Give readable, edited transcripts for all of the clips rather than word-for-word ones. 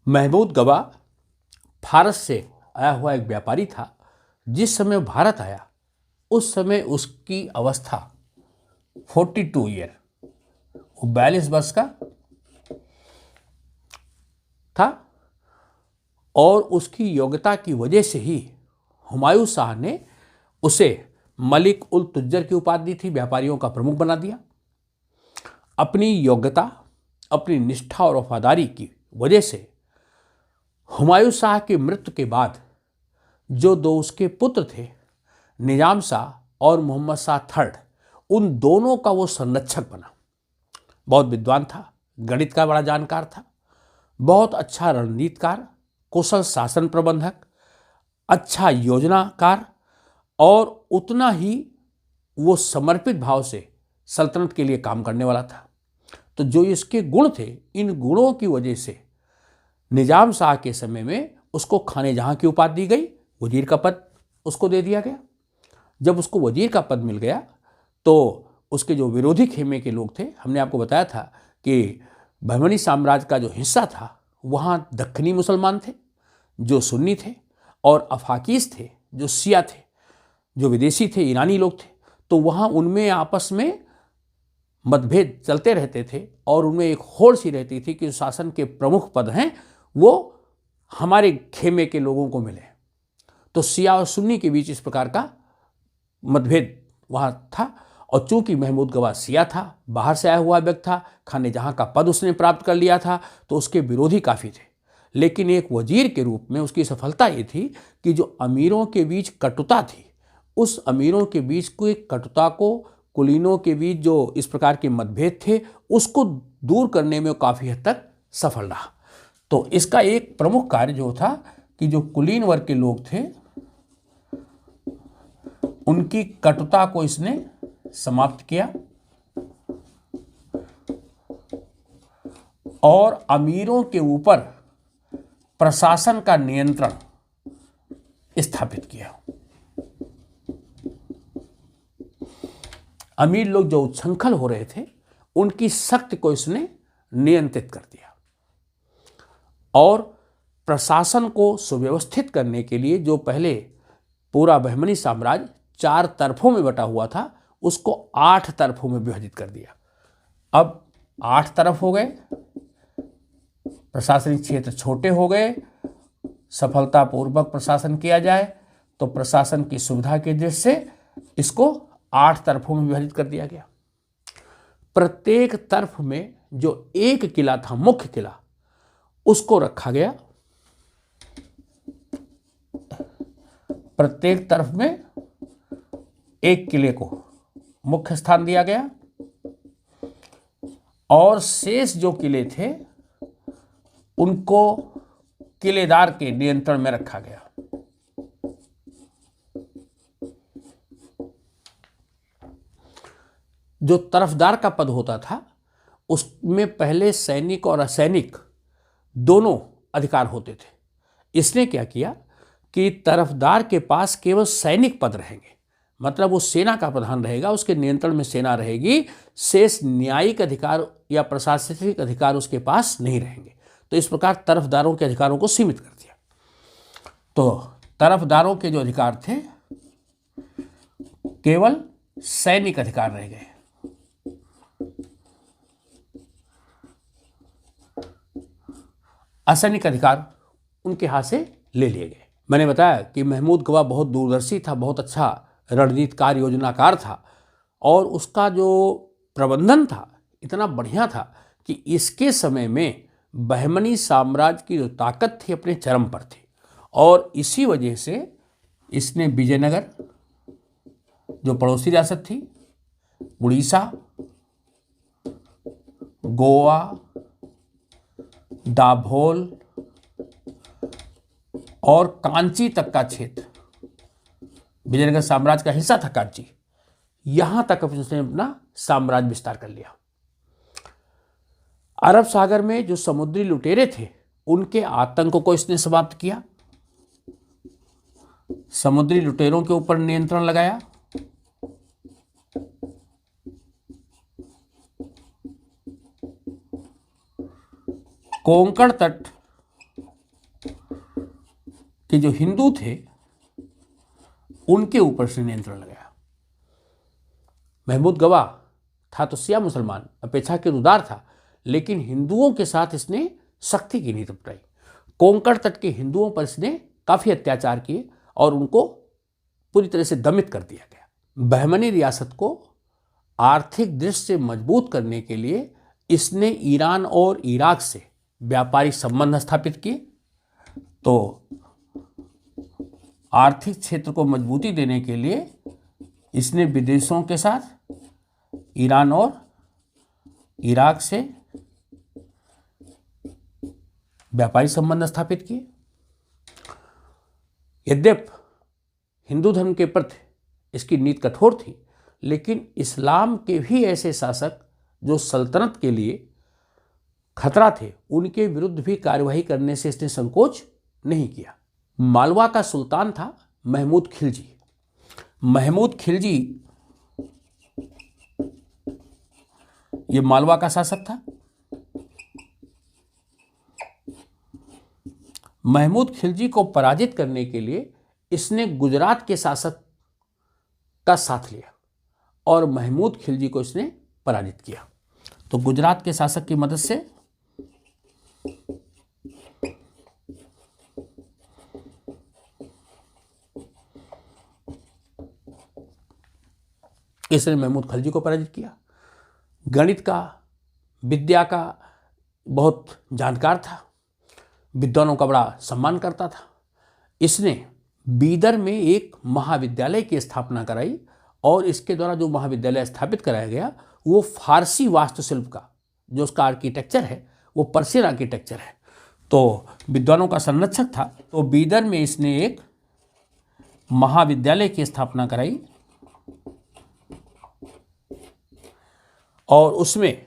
महमूद गवा फारस से आया हुआ एक व्यापारी था। जिस समय भारत आया उस समय उसकी अवस्था 42 ईयर, वो 42 वर्ष का था और उसकी योग्यता की वजह से ही हुमायूं शाह ने उसे मलिक उल तुज्जर की उपाधि दी थी, व्यापारियों का प्रमुख बना दिया। अपनी योग्यता, अपनी निष्ठा और वफादारी की वजह से हुमायूं शाह की मृत्यु के बाद जो दो उसके पुत्र थे, निजाम शाह और मोहम्मद शाह थर्ड, उन दोनों का वो संरक्षक बना। बहुत विद्वान था, गणित का बड़ा जानकार था, बहुत अच्छा रणनीतिकार, कुशल शासन प्रबंधक, अच्छा योजनाकार और उतना ही वो समर्पित भाव से सल्तनत के लिए काम करने वाला था। तो जो इसके गुण थे, इन गुणों की वजह से निजाम शाह के समय में उसको खाने जहां की उपाधि दी गई, वजीर का पद उसको दे दिया गया। जब उसको वजीर का पद मिल गया तो उसके जो विरोधी खेमे के लोग थे, हमने आपको बताया था कि बहमनी साम्राज्य का जो हिस्सा था वहाँ दक्खनी मुसलमान थे जो सुन्नी थे और अफाकीस थे जो शिया थे, जो विदेशी थे, ईरानी लोग थे। तो वहाँ उनमें आपस में मतभेद चलते रहते थे और उनमें एक होड़ सी रहती थी कि शासन के प्रमुख पद हैं वो हमारे खेमे के लोगों को मिले। तो शिया और सुन्नी के बीच इस प्रकार का मतभेद वहाँ था। और चूंकि महमूद गवा शिया था, बाहर से आया हुआ व्यक्ति था, खाने जहाँ का पद उसने प्राप्त कर लिया था, तो उसके विरोधी काफ़ी थे। लेकिन एक वजीर के रूप में उसकी सफलता ये थी कि जो अमीरों के बीच कटुता थी, उस अमीरों के बीच को एक कटुता को, कुलीनों के बीच जो इस प्रकार के मतभेद थे, उसको दूर करने में काफ़ी हद तक सफल रहा। तो इसका एक प्रमुख कार्य जो था कि जो कुलीन वर्ग के लोग थे उनकी कटुता को इसने समाप्त किया और अमीरों के ऊपर प्रशासन का नियंत्रण स्थापित किया। अमीर लोग जो उच्छृंखल हो रहे थे उनकी शक्ति को इसने नियंत्रित कर दिया और प्रशासन को सुव्यवस्थित करने के लिए जो पहले पूरा बहमनी साम्राज्य 4 तरफों में बटा हुआ था उसको 8 तरफों में विभाजित कर दिया। अब 8 तरफ हो गए, प्रशासनिक क्षेत्र छोटे हो गए, सफलतापूर्वक प्रशासन किया जाए तो प्रशासन की सुविधा के दृष्टि से इसको 8 तरफों में विभाजित कर दिया गया। प्रत्येक तरफ में जो एक किला था, मुख्य किला, उसको रखा गया। प्रत्येक तरफ में एक किले को मुख्य स्थान दिया गया और शेष जो किले थे उनको किलेदार के नियंत्रण में रखा गया। जो तरफदार का पद होता था उसमें पहले सैनिक और असैनिक दोनों अधिकार होते थे। इसने क्या किया कि तरफदार के पास केवल सैनिक पद रहेंगे, मतलब वो सेना का प्रधान रहेगा, उसके नियंत्रण में सेना रहेगी, शेष न्यायिक अधिकार या प्रशासनिक अधिकार उसके पास नहीं रहेंगे। तो इस प्रकार तरफदारों के अधिकारों को सीमित कर दिया। तो तरफदारों के जो अधिकार थे केवल सैनिक अधिकार रह गए। असैनिक अधिकार उनके हाथ से ले लिए गए। मैंने बताया कि महमूद गवा बहुत दूरदर्शी था, बहुत अच्छा रणनीतिकार, योजनाकार था और उसका जो प्रबंधन था इतना बढ़िया था कि इसके समय में बहमनी साम्राज्य की जो ताकत थी अपने चरम पर थी और इसी वजह से इसने विजयनगर जो पड़ोसी रियासत थी, उड़ीसा, गोवा, दाभोल और कांची तक का क्षेत्र, विजयनगर साम्राज्य का हिस्सा था कांची, यहां तक उसने अपना साम्राज्य विस्तार कर लिया। अरब सागर में जो समुद्री लुटेरे थे उनके आतंक को इसने समाप्त किया, समुद्री लुटेरों के ऊपर नियंत्रण लगाया। कोंकण तट कि जो हिंदू थे उनके ऊपर से नियंत्रण लगाया। महमूद गवा था तो शिया मुसलमान, अपेक्षाकृत उदार था, लेकिन हिंदुओं के साथ इसने सख्ती की नीति अपनाई। कोंकण तट के हिंदुओं पर इसने काफ़ी अत्याचार किए और उनको पूरी तरह से दमित कर दिया गया। बहमनी रियासत को आर्थिक दृष्टि से मजबूत करने के लिए इसने ईरान और इराक से व्यापारिक संबंध स्थापित किए। तो आर्थिक क्षेत्र को मजबूती देने के लिए इसने विदेशों के साथ ईरान और इराक से व्यापारिक संबंध स्थापित किए। यद्यपि हिंदू धर्म के प्रति इसकी नीति कठोर थी, लेकिन इस्लाम के भी ऐसे शासक जो सल्तनत के लिए खतरा थे, उनके विरुद्ध भी कार्यवाही करने से इसने संकोच नहीं किया। मालवा का सुल्तान था महमूद खिलजी। महमूद खिलजी ये मालवा का शासक था। महमूद खिलजी को पराजित करने के लिए इसने गुजरात के शासक का साथ लिया और महमूद खिलजी को इसने पराजित किया। तो गुजरात के शासक की मदद से इसने महमूद खिलजी को पराजित किया। गणित का, विद्या का बहुत जानकार था, विद्वानों का बड़ा सम्मान करता था। इसने बीदर में एक महाविद्यालय की स्थापना कराई और इसके द्वारा जो महाविद्यालय स्थापित कराया गया वो फारसी वास्तुशिल्प का, जो उसका आर्किटेक्चर है वो पर्शियन आर्किटेक्चर है, तो विद्वानों का संरक्षक था। तो बीदर में इसने एक महाविद्यालय की स्थापना कराई और उसमें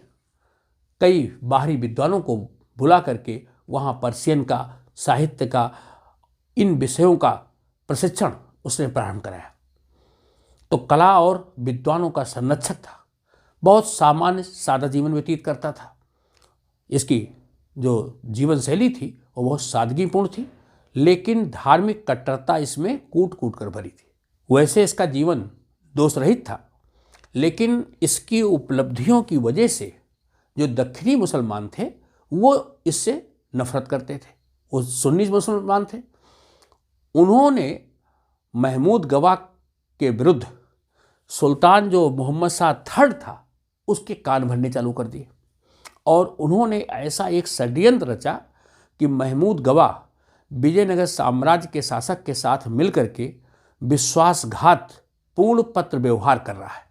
कई बाहरी विद्वानों को बुला करके वहाँ पर्शियन का, साहित्य का, इन विषयों का प्रशिक्षण उसने प्रारंभ कराया। तो कला और विद्वानों का संरक्षक था। बहुत सामान्य सादा जीवन व्यतीत करता था। इसकी जो जीवन शैली थी वो बहुत सादगीपूर्ण थी, लेकिन धार्मिक कट्टरता इसमें कूट कूट कर भरी थी। वैसे इसका जीवन दोष रहित था, लेकिन इसकी उपलब्धियों की वजह से जो दक्षिणी मुसलमान थे वो इससे नफरत करते थे। वो सुन्नी मुसलमान थे। उन्होंने महमूद गवा के विरुद्ध सुल्तान जो मोहम्मद शाह थर्ड था उसके कान भरने चालू कर दिए और उन्होंने ऐसा एक षड्यंत्र रचा कि महमूद गवा विजयनगर साम्राज्य के शासक के साथ मिलकर के विश्वासघात पूर्ण पत्र व्यवहार कर रहा है।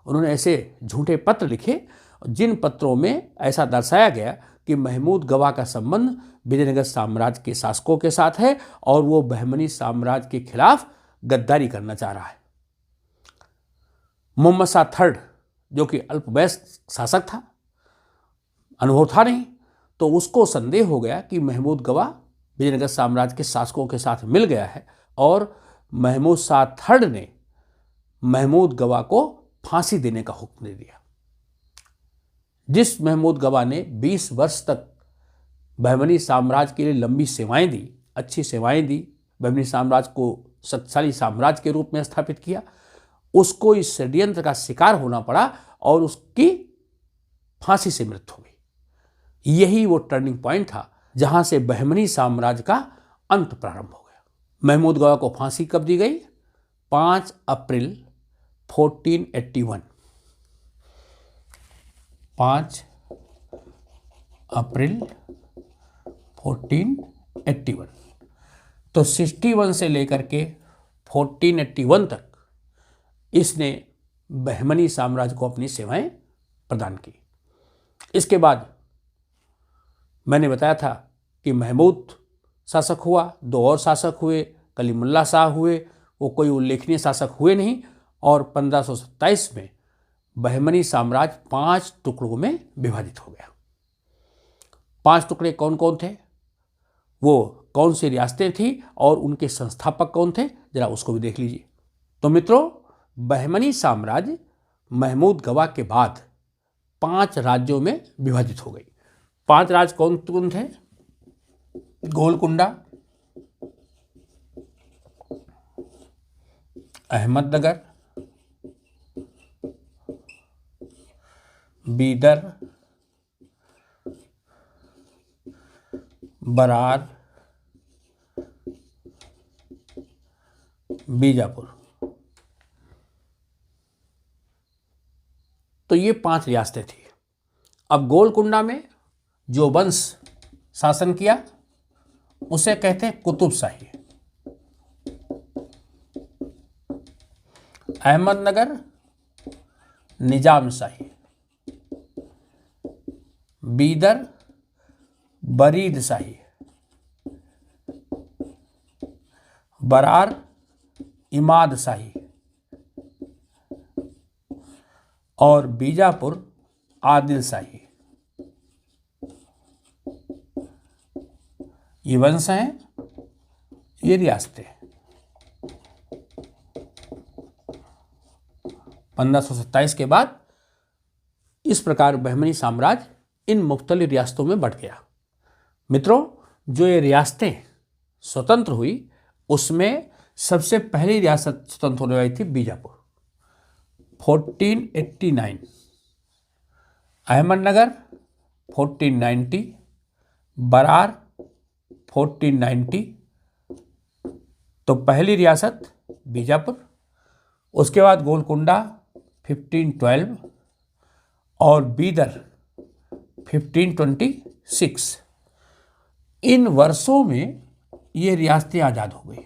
उन्होंने ऐसे झूठे पत्र लिखे जिन पत्रों में ऐसा दर्शाया गया कि महमूद गवा का संबंध विजयनगर साम्राज्य के शासकों के साथ है और वो बहमनी साम्राज्य के खिलाफ गद्दारी करना चाह रहा है। मोहम्मद शाह थर्ड जो कि अल्पवयस्क शासक था, अनुभव था नहीं, तो उसको संदेह हो गया कि महमूद गवा विजयनगर साम्राज्य के शासकों के साथ मिल गया है और महमूद शाह थर्ड ने महमूद गवा को फांसी देने का हुक्म दे दिया। जिस महमूद गवा ने 20 वर्ष तक बहमनी साम्राज्य के लिए लंबी सेवाएं दी, अच्छी सेवाएं दी, बहमनी साम्राज्य को शक्तिशाली साम्राज्य के रूप में स्थापित किया, उसको इस षड्यंत्र का शिकार होना पड़ा और उसकी फांसी से मृत्यु हो गई। यही वो टर्निंग पॉइंट था जहां से बहमनी साम्राज्य का अंत प्रारंभ हो गया। महमूद गवा को फांसी कब दी गई? 5 अप्रैल 1481। 5 अप्रैल 1481। तो 61 से लेकर के 1481 तक इसने बहमनी साम्राज्य को अपनी सेवाएं प्रदान की। इसके बाद मैंने बताया था कि महमूद शासक हुआ, 2 और शासक हुए, कलीमुल्ला शाह हुए, वो कोई उल्लेखनीय शासक हुए नहीं और 1527 में बहमनी साम्राज्य 5 टुकड़ों में विभाजित हो गया। 5 टुकड़े कौन कौन थे, वो कौन सी रियासतें थी और उनके संस्थापक कौन थे, जरा उसको भी देख लीजिए। तो मित्रों, बहमनी साम्राज्य महमूद गवा के बाद 5 राज्यों में विभाजित हो गई। 5 राज्य कौन कौन थे? गोलकुंडा, अहमदनगर, बीदर, बरार, बीजापुर। तो ये 5 रियासतें थी। अब गोलकुंडा में जो वंश शासन किया उसे कहते हैं कुतुबशाही। अहमदनगर निजामशाही, बीदर बरीदशाही, बरार इमादशाही और बीजापुर आदिलशाही। ये वंश हैं, ये रियासतें। 1527 के बाद इस प्रकार बहमनी साम्राज्य इन मुख्तलिफ रियासतों में बंट गया। मित्रों, जो ये रियासतें स्वतंत्र हुई उसमें सबसे पहली रियासत स्वतंत्र होने वाली थी बीजापुर, 1489, अहमदनगर 1490, बरार 1490। तो पहली रियासत बीजापुर, उसके बाद गोलकुंडा 1512 और बीदर 1526। इन वर्षों में ये रियासतें आज़ाद हो गई।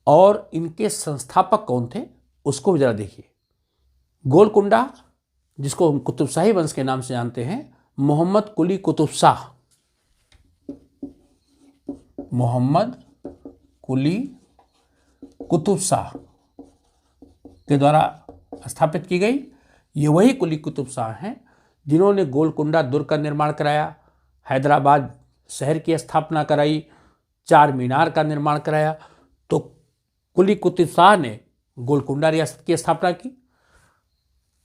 और इनके संस्थापक कौन थे उसको भी जरा देखिए। गोलकुंडा, जिसको हम कुतुबशाही वंश के नाम से जानते हैं, मोहम्मद कुली कुतुब शाह, मोहम्मद कुली कुतुब शाह के द्वारा स्थापित की गई। ये वही कुली कुतुब शाह हैं जिन्होंने गोलकुंडा दुर्ग का निर्माण कराया, हैदराबाद शहर की स्थापना कराई, 4 मीनार का निर्माण कराया। तो कुली कुतुब शाह ने गोलकुंडा रियासत की स्थापना की।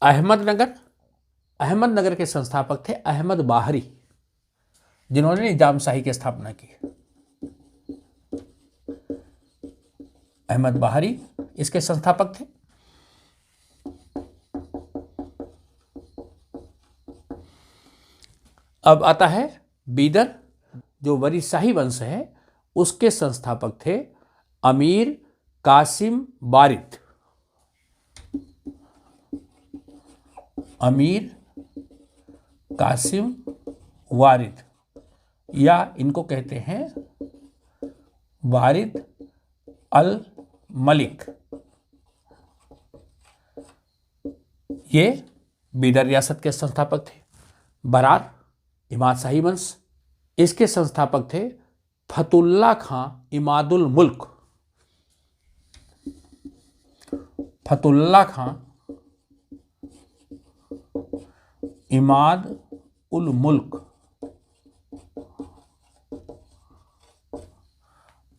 अहमदनगर के संस्थापक थे अहमद बाहरी, जिन्होंने निजामशाही की स्थापना की। अहमद बाहरी इसके संस्थापक थे। अब आता है बीदर, जो वरीशाही वंश है, उसके संस्थापक थे अमीर कासिम वारिद। अमीर कासिम वारिद, या इनको कहते हैं वारिद अल मलिक। ये बीदर रियासत के संस्थापक थे। बरार इमादशाही वंश, इसके संस्थापक थे फतुल्ला खां इमादुल मुल्क। फतुल्ला खां इमाद उल मुल्क।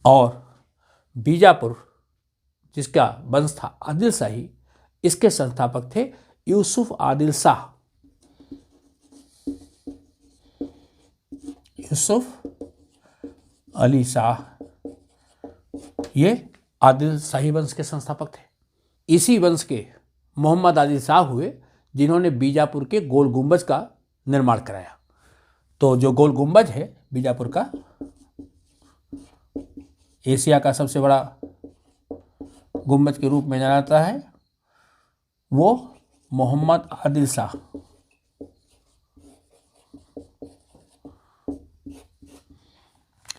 और बीजापुर, जिसका वंश था आदिल शाही, इसके संस्थापक थे यूसुफ आदिल शाह। यूसुफ अली शाह, ये आदिल शाही वंश के संस्थापक थे। इसी वंश के मोहम्मद आदिल शाह हुए जिन्होंने बीजापुर के गोल गुंबज का निर्माण कराया। तो जो गोल गुंबज है बीजापुर का, एशिया का सबसे बड़ा गुंबज के रूप में जाना जाता है, वो मोहम्मद आदिल शाह।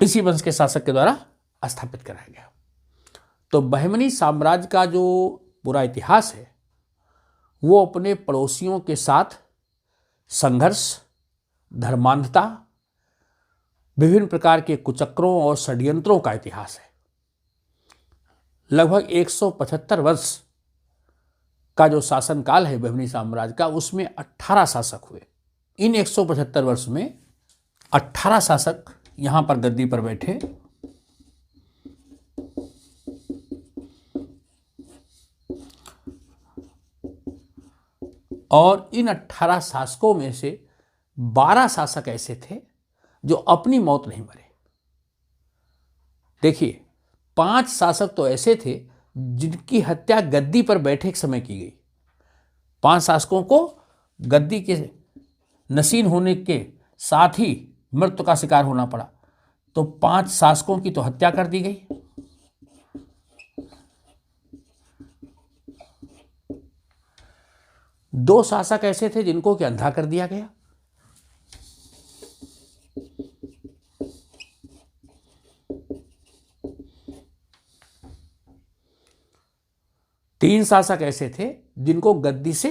इसी वंश के शासक के द्वारा स्थापित कराया गया। तो बहमनी साम्राज्य का जो पूरा इतिहास है वो अपने पड़ोसियों के साथ संघर्ष, धर्मांधता, विभिन्न प्रकार के कुचक्रों और षड्यंत्रों का इतिहास है। लगभग 175 वर्ष का जो शासनकाल है बहमनी साम्राज्य का, उसमें 18 शासक हुए। इन 175 वर्ष में 18 शासक यहाँ पर गद्दी पर बैठे। और इन 18 शासकों में से 12 शासक ऐसे थे जो अपनी मौत नहीं मरे। देखिए, 5 शासक तो ऐसे थे जिनकी हत्या गद्दी पर बैठे समय की गई। 5 शासकों को गद्दी के नसीन होने के साथ ही मृत्यु का शिकार होना पड़ा। तो 5 शासकों की तो हत्या कर दी गई। दो शासक ऐसे थे जिनको कि अंधा कर दिया गया। तीन शासक ऐसे थे जिनको गद्दी से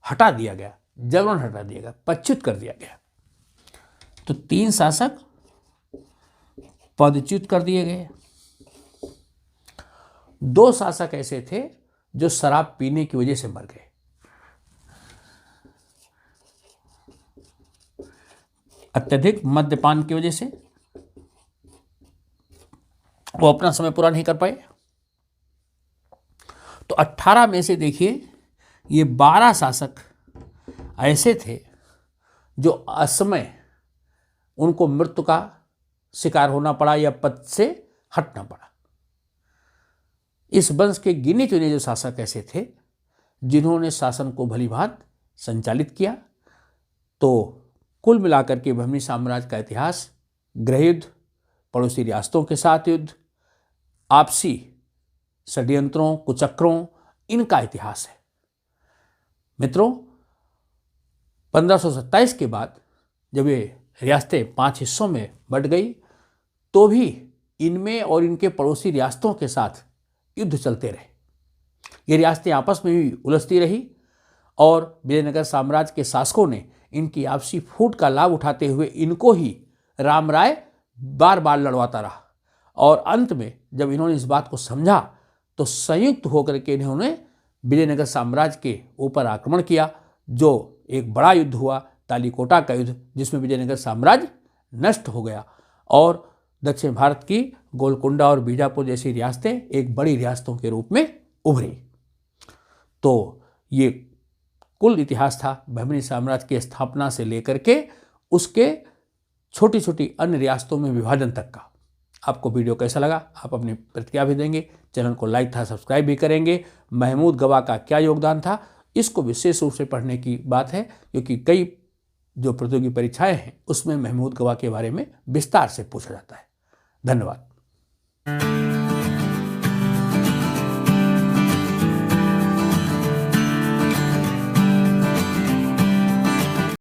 हटा दिया गया, जबरन हटा दिया गया, पदच्युत कर दिया गया। तो 3 शासक पदच्युत कर दिए गए। 2 शासक ऐसे थे जो शराब पीने की वजह से मर गए। अत्यधिक मद्यपान की वजह से वो अपना समय पूरा नहीं कर पाए। तो 18 में से देखिए ये 12 शासक ऐसे थे जो असमय उनको मृत्यु का शिकार होना पड़ा या पद से हटना पड़ा। इस वंश के गिने चुने जो शासक ऐसे थे जिन्होंने शासन को भलीभांत संचालित किया। तो कुल मिलाकर के बहमनी साम्राज्य का इतिहास गृहयुद्ध, पड़ोसी रियासतों के साथ युद्ध, आपसी षड्यंत्रों, कुचक्रों, इनका इतिहास है। मित्रों, 1527 के बाद जब ये रियासतें 5 हिस्सों में बंट गई तो भी इनमें और इनके पड़ोसी रियासतों के साथ युद्ध चलते रहे। ये रियासतें आपस में भी उलझती रही और विजयनगर साम्राज्य के शासकों ने इनकी आपसी फूट का लाभ उठाते हुए इनको ही राम राय बार बार लड़वाता रहा। और अंत में जब इन्होंने इस बात को समझा तो संयुक्त होकर के इन्होंने विजयनगर साम्राज्य के ऊपर आक्रमण किया, जो एक बड़ा युद्ध हुआ, तालीकोटा का युद्ध, जिसमें विजयनगर साम्राज्य नष्ट हो गया और दक्षिण भारत की गोलकुंडा और बीजापुर जैसी रियासतें एक बड़ी रियासतों के रूप में उभरी। तो ये कुल इतिहास था बहमनी साम्राज्य की स्थापना से लेकर के उसके छोटी छोटी अन्य रियासतों में विभाजन तक का। आपको वीडियो कैसा लगा, आप अपनी प्रतिक्रिया भी देंगे, चैनल को लाइक था सब्सक्राइब भी करेंगे। महमूद गवाह का क्या योगदान था इसको विशेष रूप से पढ़ने की बात है, क्योंकि कई जो प्रतियोगी परीक्षाएं हैं उसमें महमूद गवाह के बारे में विस्तार से पूछा जाता है। धन्यवाद।